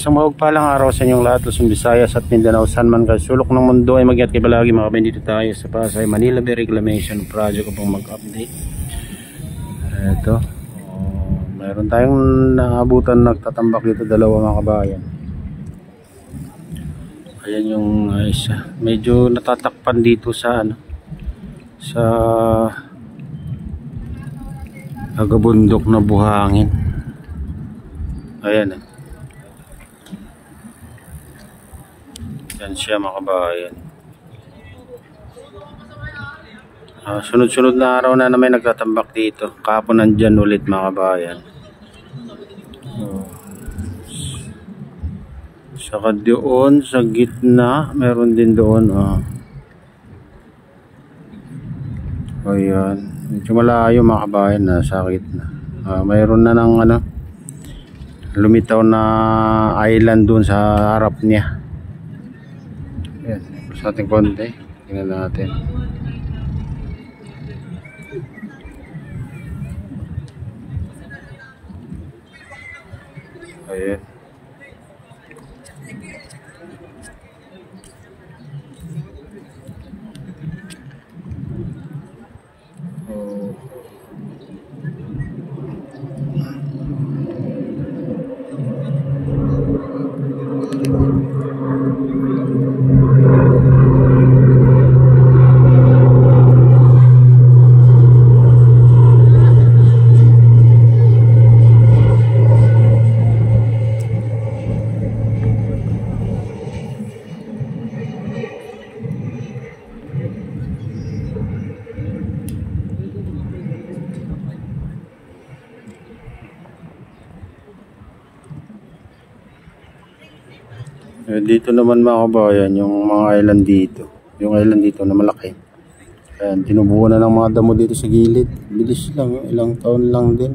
Isang mapagpalang araw sa inyong lahat, Luzon, Visayas at Mindanao, saan man kayo sulok ng mundo ay mag-ingat kayo palagi mga kapatid. Dito tayo sa Pasay Manila Bay Reclamation Project upang mag-update. Ito, mayroon tayong naabutan nagtatambak dito, dalawa mga kabayan. Ayan yung isa, medyo natatakpan dito sa sa agabundok na buhangin. Ayan yan siya mga kabayan. Sunod-sunod na araw na may nagtatambak dito. Kahapon nandyan ulit mga kabayan. Saka doon sa gitna meron din doon. Ayan, medyo malayo mga kabayan na sa gitna. Mayroon na ng lumitaw na island doon sa harap niya. Ayan, sa ating konti, tingnan natin. Ayan. Dito naman mga kabayan, yung mga island dito. Yung island dito na malaki. Ayan, tinubuo na ng mga damo dito sa gilid. Bilis lang, ilang taon lang din.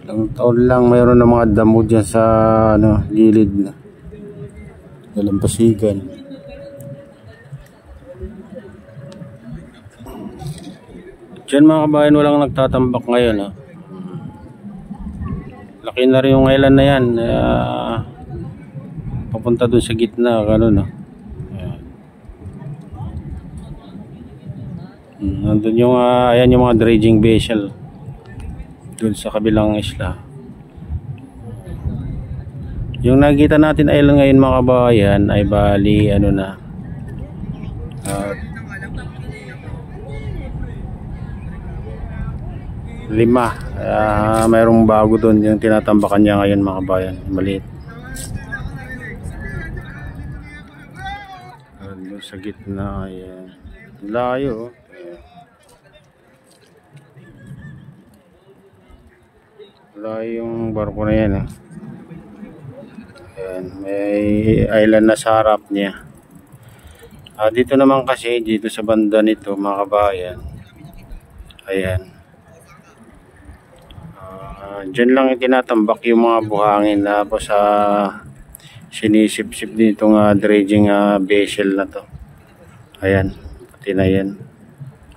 Ilang taon lang mayroon na mga damo dyan sa gilid na dalampasigan. Dyan mga kabayan, walang nagtatambak ngayon Laki na rin yung island na yan. Papunta dun sa gitna, gano'n nandun yung ayan yung mga dredging vessel dun sa kabilang isla. Yung nakita natin island ngayon mga kabayan ay bali lima. Mayroong bago doon yung tinatambakan niya ngayon mga kabayan, maliit. Sa gitna, ayan. Layo. Layo yung barko na yan. Ayan, may island na sa harap niya. Dito naman kasi, dito sa banda nito mga kabayan, ayan. Diyan lang itinatambak yung mga buhangin na po sa sinisip-sip ditong dredging vessel na to. Ayan, pati na yan.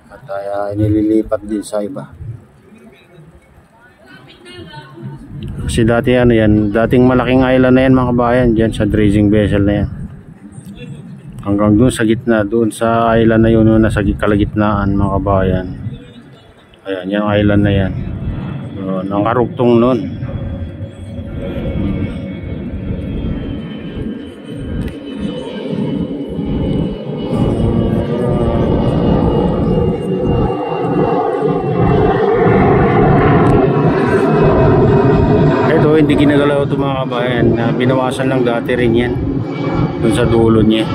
At inililipat din sa iba. Kasi dati yan, dating malaking island na yan mga kabayan, dyan sa dredging vessel na yan. Hanggang doon sa gitna, doon sa island na yun, nasa kalagitnaan mga kabayan. Ayan, yung island na yan. Nangarugtong nun. Ito hindi ginagalaw ito mga kabayan. Binawasan lang dati rin yan dun sa dulo niya.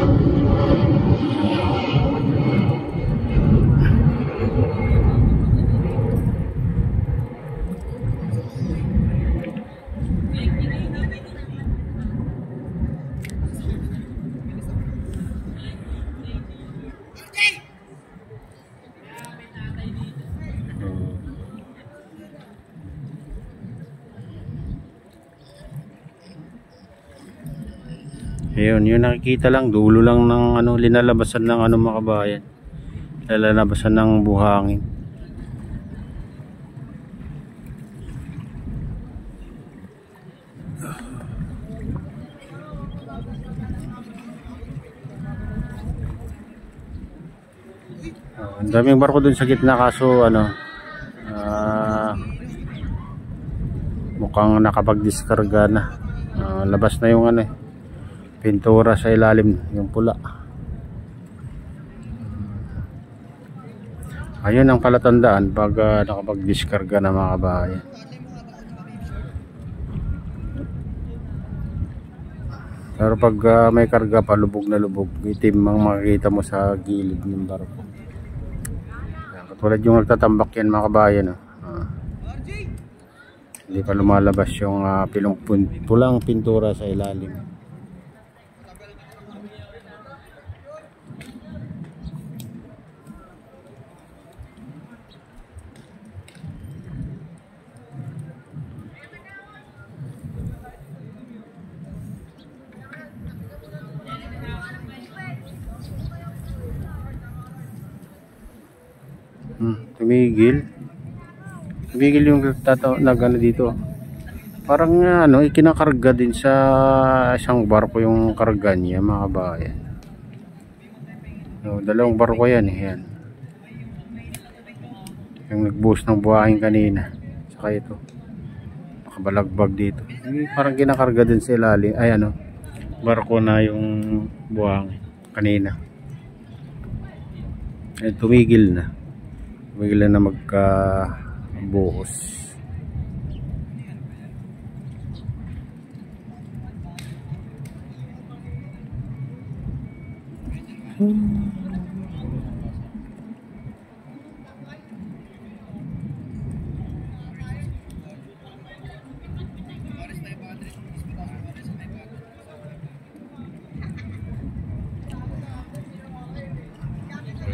Ayun, yung nakikita lang, dulo lang ng linalabasan ng mga kabayan. Linalabasan ng buhangin. Ang daming barko dun sa gitna, kaso ano, mukhang nakapag-diskarga na. Labas na yung ano, pintura sa ilalim, yung pula. Ayun ang palatandaan pag nakapag-diskarga na, mga kabayan. Pero pag may karga pa, lubog na lubog, itim ang makikita mo sa gilid ng barko. Katulad yung nagtatambak yan, mga kabayan. Hindi pa lumalabas yung pulang pintura sa ilalim. Tumigil yung nag-ano dito. Parang ano, ikinakarga din sa isang barko yung karga niya, mga kabayan. Dalawang barko yan, yan. Yung nag-boost ng buhangin kanina, saka ito nakabalagbag dito. Parang kinakarga din sa ilalim, ay ano, barko na yung buhangin kanina. Tumigil na magka-buhos.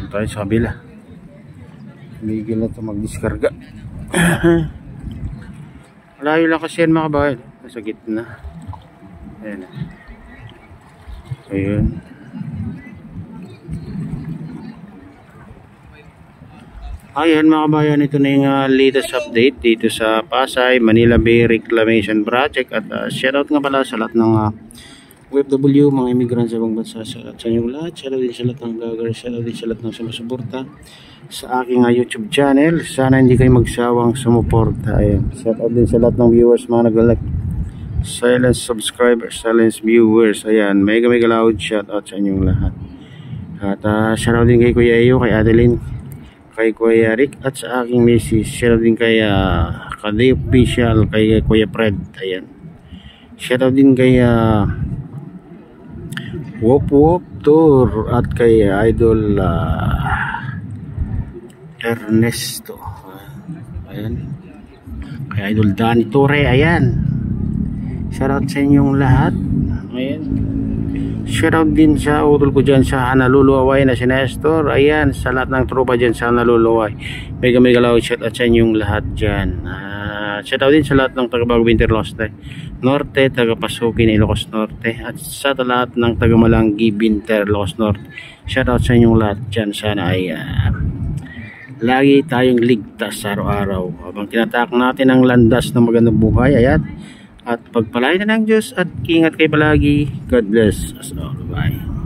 Tayo sa kabila. Tumigil na ito mag-diskarga. Malayo lang kasi yan, mga kabayan. Nasa gitna. Ayan. Ayun. Ayan, mga kabayan, ito na yung latest update dito sa Pasay Manila Bay Reclamation Project. At shoutout nga pala sa lahat ng OFW, mga immigrants sa ibang bansa, sa inyong lahat. Shoutout din sa lahat ng vlogger, shoutout din sa lahat ng sumusuporta sa aking YouTube channel. Sana hindi kayo magsawang sumuporta. Ayan. Shoutout din sa lahat ng viewers, mga nag-like, silent subscribers, silent viewers. Ayan, mega loud shoutout sa inyong lahat. At shoutout din kay Kuya Eyo, kay Adeline, kay Kuya Rick, at sa aking misis. Shoutout din kay Kaday Official, kay Kuya Fred. Ayan. Shoutout din kay Wop Tour at kay Idol Ernesto. Ayan. Kay Idol Danny Torre. Ayan. Shoutout sa inyong lahat. Ayan. Shoutout din sa utol ko dyan sa naluluway na si Nestor. Ayan. Sa lahat ng tropa dyan sa naluluway. Mega loud shoutout sa inyong lahat dyan. Shoutout din sa lahat ng taga Bago Binterloste Norte, taga Pasukin, Ilocos Norte, at sa lahat ng taga Malanggi, Binterloste Norte. Shoutout sa inyong lahat dyan. Sana ay lagi tayong ligtas araw-araw habang tinatak natin ang landas ng magandang buhay. Ayan. At pagpalain na ng Diyos at ingat kayo palagi. God bless us all. Bye.